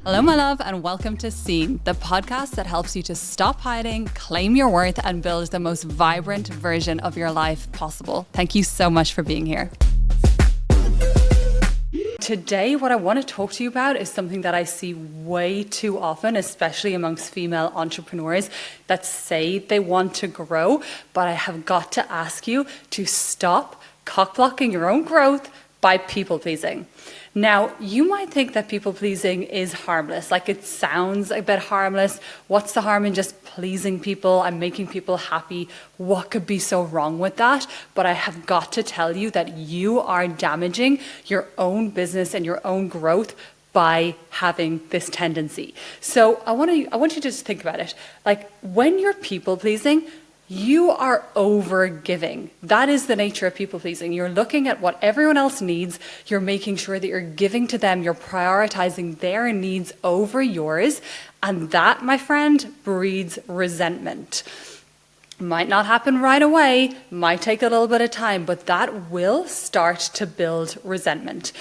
Hello, my love, and welcome to Seen, the podcast that helps you to stop hiding, claim your worth, and build the most vibrant version of your life possible. Thank you so much for being here. Today, what I want to talk to you about is something that I see way too often, especially amongst female entrepreneurs that say they want to grow, but I have got to ask you to stop cock-blocking your own growth by people-pleasing. Now, you might think that people-pleasing is harmless, like it sounds a bit harmless. What's the harm in just pleasing people and making people happy? What could be so wrong with that? But I have got to tell you that you are damaging your own business and your own growth by having this tendency. So I want you to just think about it. Like when you're people-pleasing, you are over giving. That is the nature of people pleasing. You're looking at what everyone else needs. You're making sure that you're giving to them. You're prioritizing their needs over yours. And that, my friend, breeds resentment. Might not happen right away, might take a little bit of time, but that will start to build resentment.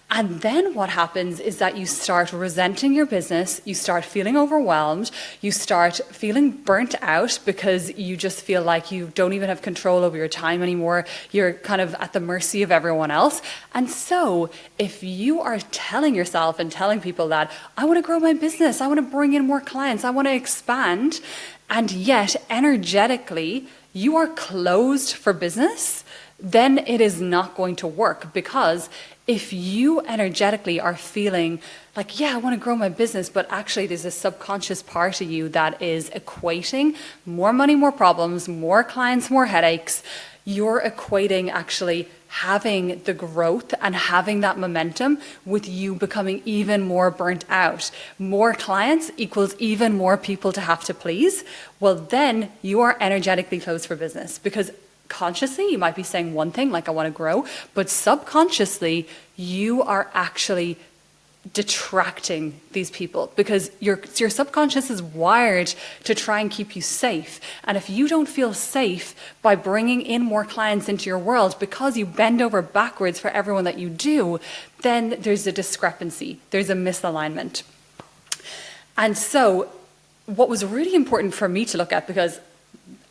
And then what happens is that you start resenting your business, you start feeling overwhelmed, you start feeling burnt out because you just feel like you don't even have control over your time anymore. You're kind of at the mercy of everyone else. And so if you are telling yourself and telling people that I want to grow my business, I want to bring in more clients, I want to expand, and yet energetically you are closed for business, then it is not going to work. Because if you energetically are feeling like, yeah, I want to grow my business, but actually there's a subconscious part of you that is equating more money, more problems, more clients, more headaches, you're equating actually having the growth and having that momentum with you becoming even more burnt out. More clients equals even more people to have to please. Well, then you are energetically closed for business, because consciously you might be saying one thing like I want to grow, but subconsciously you are actually detracting these people, because your subconscious is wired to try and keep you safe. And if you don't feel safe by bringing in more clients into your world because you bend over backwards for everyone that you do, then there's a discrepancy, there's a misalignment. And so what was really important for me to look at, because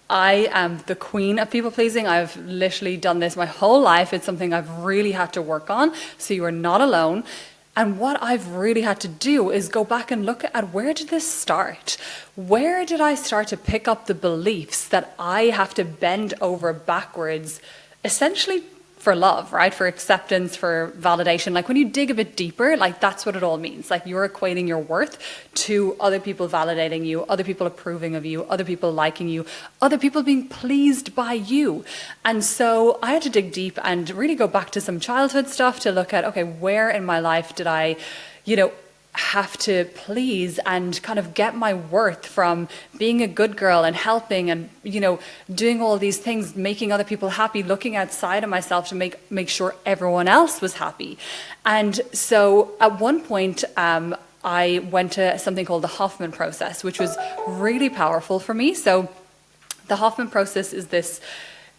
I am the queen of people pleasing. I've literally done this my whole life. It's something I've really had to work on. So you are not alone. And what I've really had to do is go back and look at where did this start? Where did I start to pick up the beliefs that I have to bend over backwards, essentially for love, right? For acceptance, for validation. Like when you dig a bit deeper, like that's what it all means. Like you're equating your worth to other people validating you, other people approving of you, other people liking you, other people being pleased by you. And so I had to dig deep and really go back to some childhood stuff to look at, okay, where in my life did I, have to please and kind of get my worth from being a good girl and helping and, doing all these things, making other people happy, looking outside of myself to make sure everyone else was happy. And so at one point, I went to something called the Hoffman process, which was really powerful for me. So the Hoffman process is this,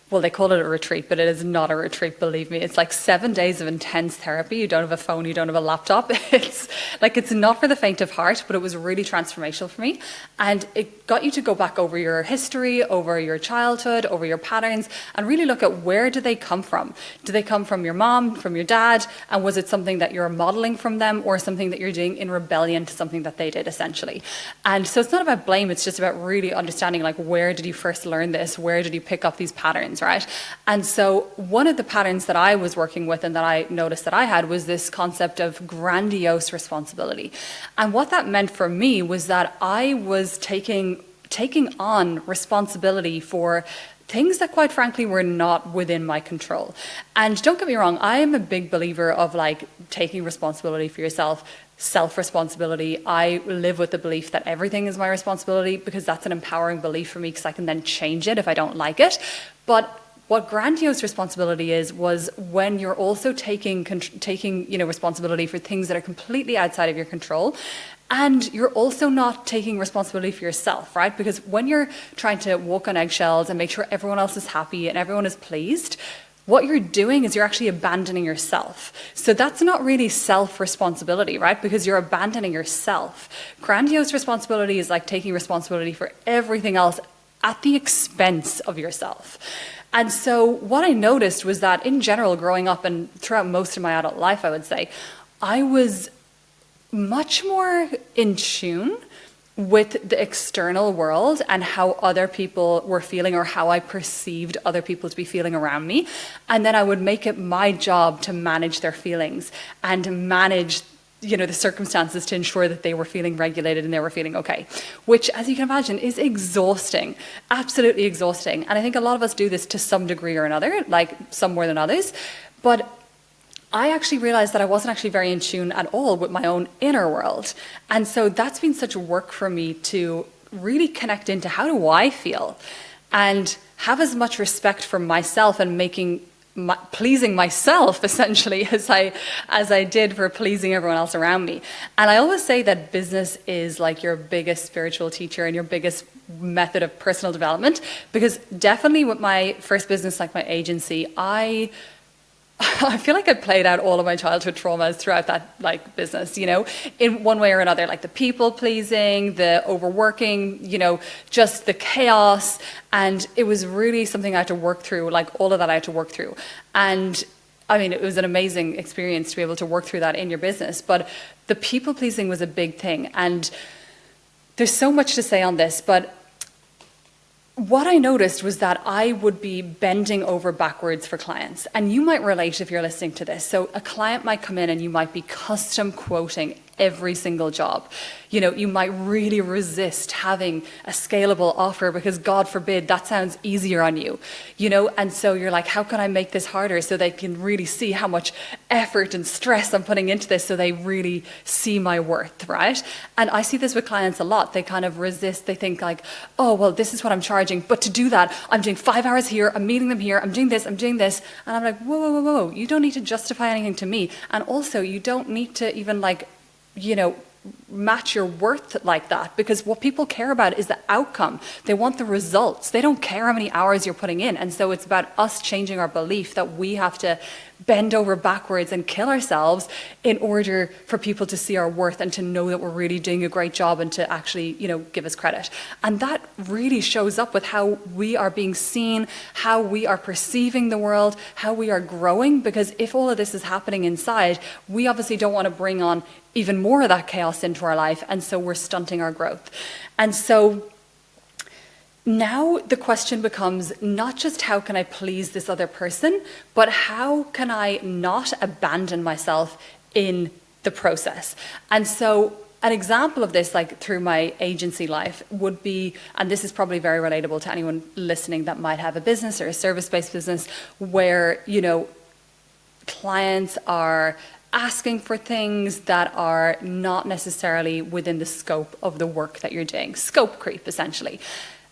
well, they call it a retreat, but it is not a retreat, believe me. It's like 7 days of intense therapy. You don't have a phone, you don't have a laptop. It's not for the faint of heart, but it was really transformational for me. And it got you to go back over your history, over your childhood, over your patterns, and really look at where do they come from? Do they come from your mom, from your dad? And was it something that you're modeling from them, or something that you're doing in rebellion to something that they did, essentially? And so it's not about blame, it's just about really understanding, like, where did you first learn this? Where did you pick up these patterns? Right? And so one of the patterns that I was working with and that I noticed that I had was this concept of grandiose responsibility. And what that meant for me was that I was taking on responsibility for things that quite frankly were not within my control. And don't get me wrong, I am a big believer of like taking responsibility for yourself, self-responsibility. I live with the belief that everything is my responsibility, because that's an empowering belief for me, because I can then change it if I don't like it. But what grandiose responsibility was when you're also taking responsibility for things that are completely outside of your control. And you're also not taking responsibility for yourself, right? Because when you're trying to walk on eggshells and make sure everyone else is happy and everyone is pleased, what you're doing is you're actually abandoning yourself. So that's not really self-responsibility, right? Because you're abandoning yourself. Grandiose responsibility is like taking responsibility for everything else at the expense of yourself. And so what I noticed was that in general, growing up and throughout most of my adult life, I would say, I was much more in tune with the external world and how other people were feeling, or how I perceived other people to be feeling around me. And then I would make it my job to manage their feelings and manage the circumstances to ensure that they were feeling regulated and they were feeling okay, which, as you can imagine, is exhausting, absolutely exhausting. And I think a lot of us do this to some degree or another, like some more than others. But I actually realized that I wasn't actually very in tune at all with my own inner world. And so that's been such work for me to really connect into how do I feel and have as much respect for myself and pleasing myself essentially as I did for pleasing everyone else around me. And I always say that business is like your biggest spiritual teacher and your biggest method of personal development, because definitely with my first business, like my agency, I feel like I played out all of my childhood traumas throughout that business, in one way or another, like the people pleasing, the overworking, just the chaos. And it was really something I had to work through, like all of that I had to work through. And I mean, it was an amazing experience to be able to work through that in your business. But the people pleasing was a big thing. And there's so much to say on this, but what I noticed was that I would be bending over backwards for clients. And you might relate if you're listening to this. So a client might come in and you might be custom quoting every single job. You might really resist having a scalable offer because, God forbid, that sounds easier on you, and so you're like, how can I make this harder so they can really see how much effort and stress I'm putting into this, so they really see my worth, right? And I see this with clients a lot. They kind of resist. They think like, oh, well, this is what I'm charging, but to do that, I'm doing 5 hours here, I'm meeting them here, I'm doing this. And I'm like, whoa, you don't need to justify anything to me. And also, you don't need to even match your worth like that, because what people care about is the outcome. They want the results. They don't care how many hours you're putting in. And so it's about us changing our belief that we have to bend over backwards and kill ourselves in order for people to see our worth and to know that we're really doing a great job and to actually, give us credit. And that really shows up with how we are being seen, how we are perceiving the world, how we are growing. Because if all of this is happening inside, we obviously don't want to bring on even more of that chaos into our life. And so we're stunting our growth. And so now the question becomes not just how can I please this other person, but how can I not abandon myself in the process? And so an example of this, like through my agency life, would be, and this is probably very relatable to anyone listening that might have a business or a service-based business where, clients are asking for things that are not necessarily within the scope of the work that you're doing. Scope creep, essentially.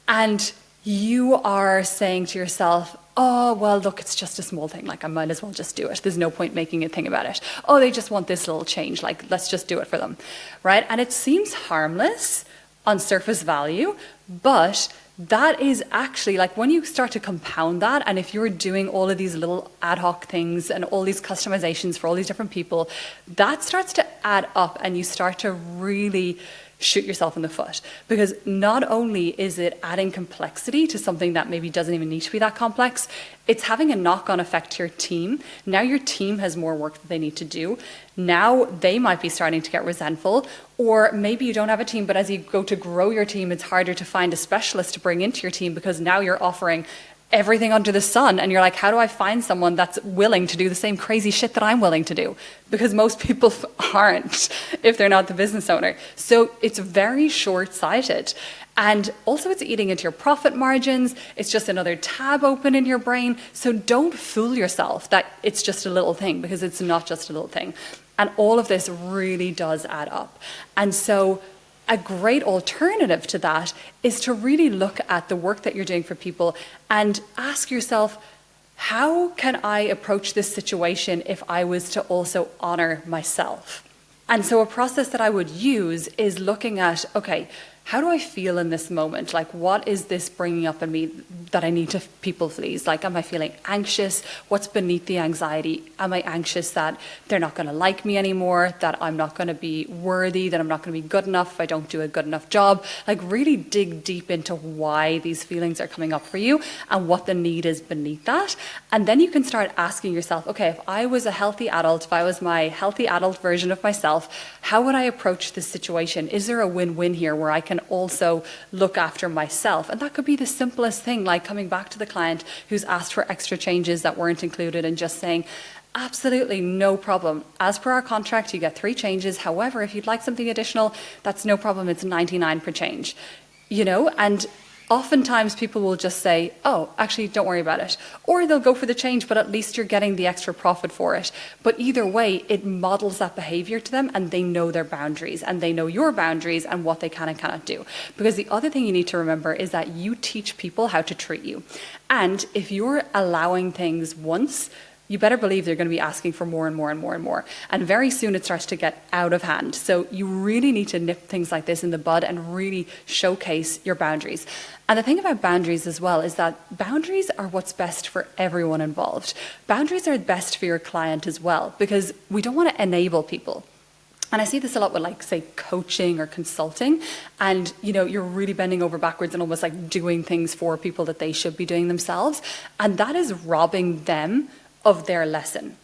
And you are saying to yourself, oh, well, look, it's just a small thing. Like, I might as well just do it. There's no point making a thing about it. Oh, they just want this little change. Like, let's just do it for them, right? And it seems harmless on surface value, but that is actually, like, when you start to compound that, and if you're doing all of these little ad hoc things and all these customizations for all these different people, that starts to add up and you start to really shoot yourself in the foot, because not only is it adding complexity to something that maybe doesn't even need to be that complex, it's having a knock-on effect to your team. Now your team has more work that they need to do. Now they might be starting to get resentful, or maybe you don't have a team, but as you go to grow your team, it's harder to find a specialist to bring into your team because now you're offering everything under the sun, and you're like, how do I find someone that's willing to do the same crazy shit that I'm willing to do? Because most people aren't if they're not the business owner. So it's very short-sighted. And also it's eating into your profit margins. It's just another tab open in your brain. So don't fool yourself that it's just a little thing, because it's not just a little thing. And all of this really does add up. And so a great alternative to that is to really look at the work that you're doing for people and ask yourself, how can I approach this situation if I was to also honor myself? And so a process that I would use is looking at, okay, how do I feel in this moment? Like, what is this bringing up in me that I need to people please? Like, am I feeling anxious? What's beneath the anxiety? Am I anxious that they're not going to like me anymore, that I'm not going to be worthy, that I'm not going to be good enough if I don't do a good enough job? Like, really dig deep into why these feelings are coming up for you and what the need is beneath that. And then you can start asking yourself, okay, if I was a healthy adult, if I was my healthy adult version of myself, how would I approach this situation? Is there a win-win here where I can also look after myself? And that could be the simplest thing, like coming back to the client who's asked for extra changes that weren't included and just saying, absolutely no problem. As per our contract, you get 3 changes. However, if you'd like something additional, that's no problem. It's 99 per change, and oftentimes people will just say, oh, actually, don't worry about it. Or they'll go for the change, but at least you're getting the extra profit for it. But either way, it models that behavior to them, and they know their boundaries and they know your boundaries and what they can and cannot do. Because the other thing you need to remember is that you teach people how to treat you. And if you're allowing things once, you better believe they're going to be asking for more and more and more and more. And very soon it starts to get out of hand. So you really need to nip things like this in the bud and really showcase your boundaries. And the thing about boundaries as well is that boundaries are what's best for everyone involved. Boundaries are best for your client as well, because we don't want to enable people. And I see this a lot with, like, say, coaching or consulting. And, you're really bending over backwards and almost like doing things for people that they should be doing themselves. And that is robbing them of their lesson.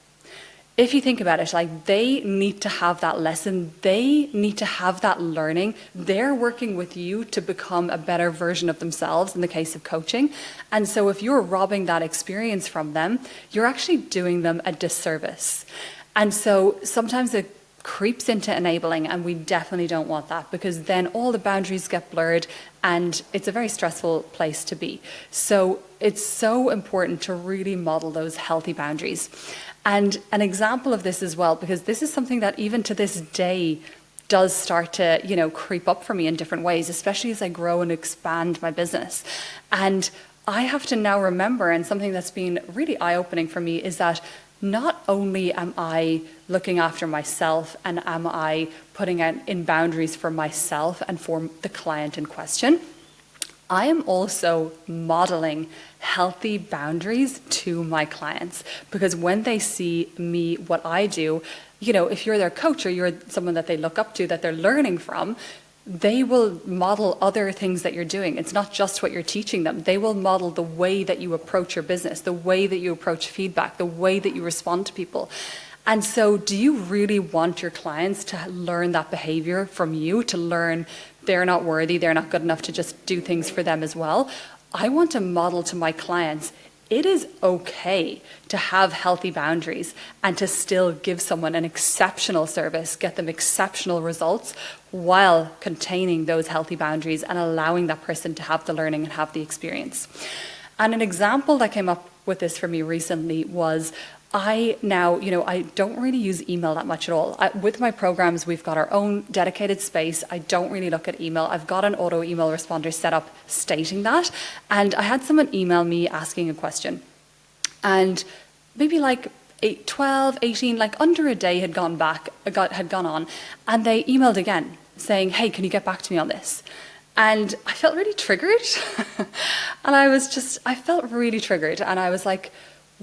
If you think about it, like, they need to have that lesson, they need to have that learning. They're working with you to become a better version of themselves in the case of coaching. And so if you're robbing that experience from them, you're actually doing them a disservice. And so sometimes it creeps into enabling, and we definitely don't want that, because then all the boundaries get blurred and it's a very stressful place to be. So it's so important to really model those healthy boundaries. And an example of this as well, because this is something that even to this day does start to, creep up for me in different ways, especially as I grow and expand my business. And I have to now remember, and something that's been really eye-opening for me, is that not only am I looking after myself and am I putting out in boundaries for myself and for the client in question, I am also modeling healthy boundaries to my clients. Because when they see me, what I do, if you're their coach or you're someone that they look up to, that they're learning from, they will model other things that you're doing. It's not just what you're teaching them. They will model the way that you approach your business, the way that you approach feedback, the way that you respond to people. And so do you really want your clients to learn that behavior from you, to learn they're not worthy, they're not good enough to just do things for them as well? I want to model to my clients, it is okay to have healthy boundaries and to still give someone an exceptional service, get them exceptional results while containing those healthy boundaries and allowing that person to have the learning and have the experience. And an example that came up with this for me recently was I now, I don't really use email that much at all. With my programs, we've got our own dedicated space. I don't really look at email. I've got an auto email responder set up stating that. And I had someone email me asking a question. And maybe like 12, 18, like under a day had gone on. And they emailed again saying, hey, can you get back to me on this? And I felt really triggered. And I felt really triggered. And I was like,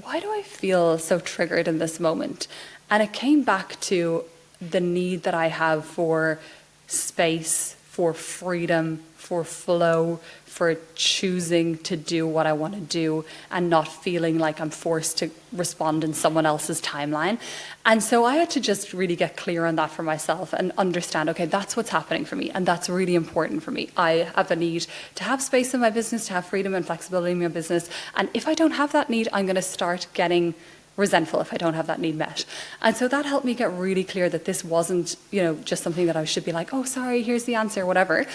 why do I feel so triggered in this moment? And it came back to the need that I have for space, for freedom, for flow, for choosing to do what I want to do and not feeling like I'm forced to respond in someone else's timeline. And so I had to just really get clear on that for myself and understand, okay, that's what's happening for me. And that's really important for me. I have a need to have space in my business, to have freedom and flexibility in my business. And if I don't have that need, I'm going to start getting resentful if I don't have that need met. And so that helped me get really clear that this wasn't, just something that I should be like, oh, sorry, here's the answer, whatever.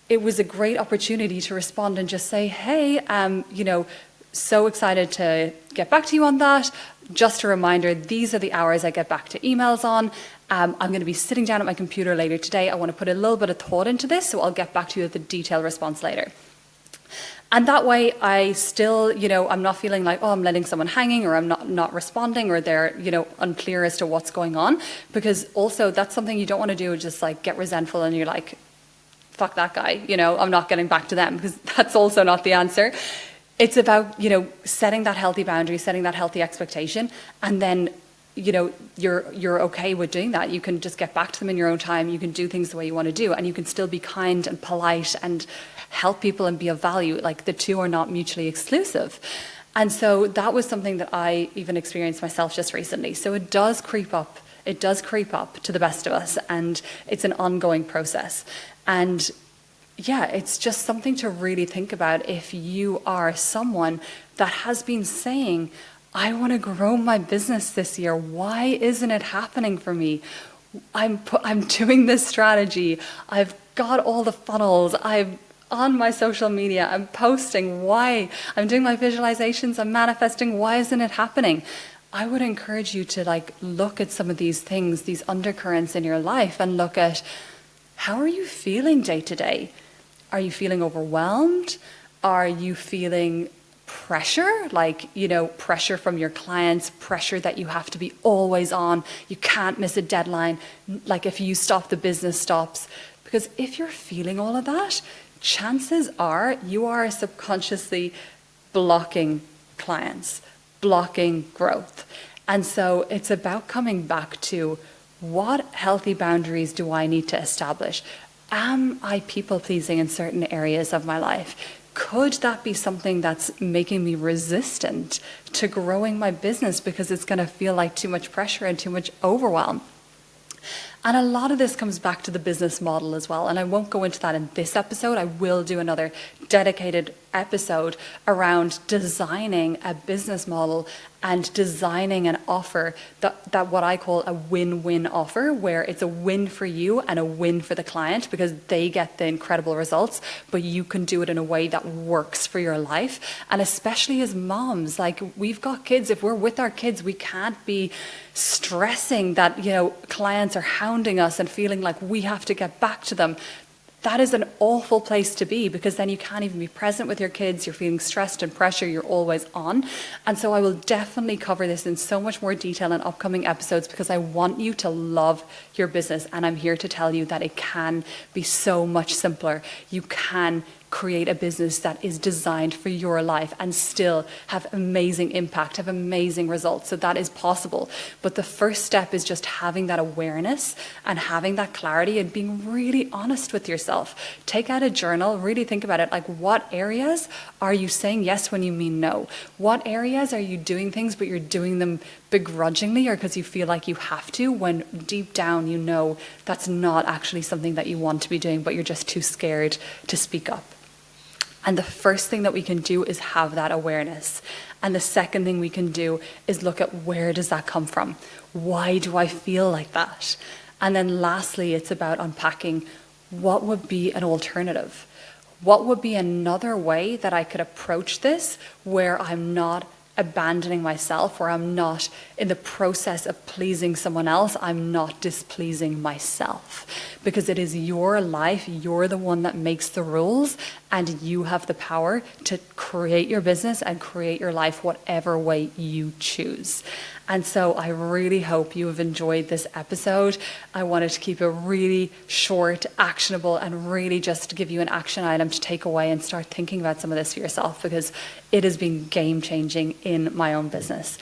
It was a great opportunity to respond and just say, hey, so excited to get back to you on that. Just a reminder, these are the hours I get back to emails on. I'm going to be sitting down at my computer later today. I want to put a little bit of thought into this, so I'll get back to you with a detailed response later. And that way I still, I'm not feeling like, oh, I'm letting someone hanging or I'm not responding or they're, unclear as to what's going on. Because also that's something you don't want to do, just like get resentful and you're like, fuck that guy, I'm not getting back to them, because that's also not the answer. It's about, setting that healthy boundary, setting that healthy expectation, and then, you're okay with doing that. You can just get back to them in your own time. You can do things the way you want to do, and you can still be kind and polite and help people and be of value. Like, the two are not mutually exclusive. And so that was something that I even experienced myself just recently. So it does creep up. It does creep up to the best of us, and it's an ongoing process. And yeah, it's just something to really think about if you are someone that has been saying, I want to grow my business this year. Why isn't it happening for me? I'm doing this strategy. I've got all the funnels. I'm on my social media. I'm posting. Why? I'm doing my visualizations. I'm manifesting. Why isn't it happening? I would encourage you to look at some of these things, these undercurrents in your life, and look at, how are you feeling day to day? Are you feeling overwhelmed? Are you feeling pressure, pressure from your clients, pressure that you have to be always on, you can't miss a deadline, like if you stop, the business stops? Because if you're feeling all of that, chances are you are subconsciously blocking clients, blocking growth. And so it's about coming back to, what healthy boundaries do I need to establish? Am I people pleasing in certain areas of my life? Could that be something that's making me resistant to growing my business because it's going to feel like too much pressure and too much overwhelm? And a lot of this comes back to the business model as well. And I won't go into that in this episode. I will do another dedicated episode around designing a business model and designing an offer that what I call a win-win offer, where it's a win for you and a win for the client, because they get the incredible results, but you can do it in a way that works for your life. And especially as moms, we've got kids. If we're with our kids, we can't be stressing that, clients are hounding us and feeling like we have to get back to them. That is an awful place to be, because then you can't even be present with your kids. You're feeling stressed and pressure. You're always on. And so I will definitely cover this in so much more detail in upcoming episodes, because I want you to love your business. And I'm here to tell you that it can be so much simpler. You can create a business that is designed for your life and still have amazing impact, have amazing results. So that is possible. But the first step is just having that awareness and having that clarity and being really honest with yourself. Take out a journal, really think about it. What areas are you saying yes when you mean no? What areas are you doing things, but you're doing them begrudgingly or because you feel like you have to, when deep down you know that's not actually something that you want to be doing, but you're just too scared to speak up? And the first thing that we can do is have that awareness. And the second thing we can do is look at, where does that come from? Why do I feel like that? And then lastly, it's about unpacking, what would be an alternative? What would be another way that I could approach this where I'm not abandoning myself, where I'm not in the process of pleasing someone else, I'm not displeasing myself? Because it is your life, you're the one that makes the rules, and you have the power to create your business and create your life whatever way you choose. And so I really hope you have enjoyed this episode. I wanted to keep it really short, actionable, and really just give you an action item to take away and start thinking about some of this for yourself, because it has been game-changing in my own business.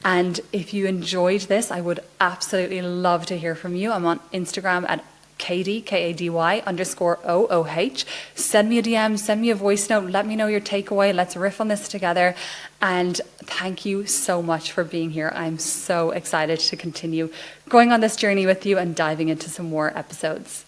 And if you enjoyed this, I would absolutely love to hear from you. I'm on Instagram at Kady, Kady_OOH. Send me a DM, send me a voice note, let me know your takeaway. Let's riff on this together. And thank you so much for being here. I'm so excited to continue going on this journey with you and diving into some more episodes.